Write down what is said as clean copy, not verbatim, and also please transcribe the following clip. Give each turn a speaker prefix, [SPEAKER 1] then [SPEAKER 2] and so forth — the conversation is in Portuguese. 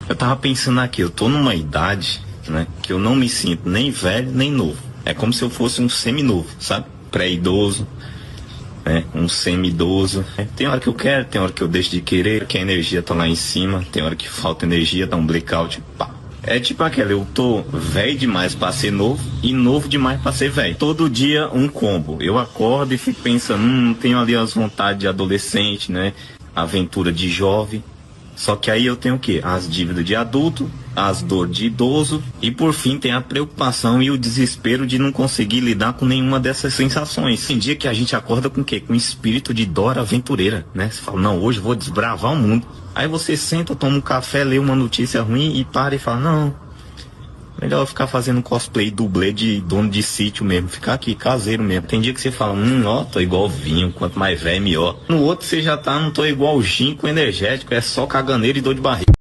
[SPEAKER 1] Eu tava pensando aqui, eu tô numa idade, né, que eu não me sinto nem velho nem novo. É como se eu fosse um seminovo, sabe? Pré-idoso, né? Um semi-idoso. Tem hora que eu quero, tem hora que eu deixo de querer, que a energia tá lá em cima, tem hora que falta energia, dá um blackout, pá. É tipo aquela, eu tô velho demais pra ser novo e novo demais pra ser velho. Todo dia um combo. Eu acordo e fico pensando, tenho ali as vontades de adolescente, né? Aventura de jovem. Só que aí eu tenho o quê? As dívidas de adulto, as dores de idoso e por fim tem a preocupação e o desespero de não conseguir lidar com nenhuma dessas sensações. Tem dia que a gente acorda com o quê? Com espírito de Dora aventureira, né? Você fala, não, hoje eu vou desbravar o mundo. Aí você senta, toma um café, lê uma notícia ruim e para e fala, não, melhor eu ficar fazendo cosplay, dublê de dono de sítio mesmo, ficar aqui caseiro mesmo. Tem dia que você fala, ó, tô igual vinho, quanto mais velho melhor. No outro você já tá, não tô igual gin com energético, é só caganeiro e dor de barriga.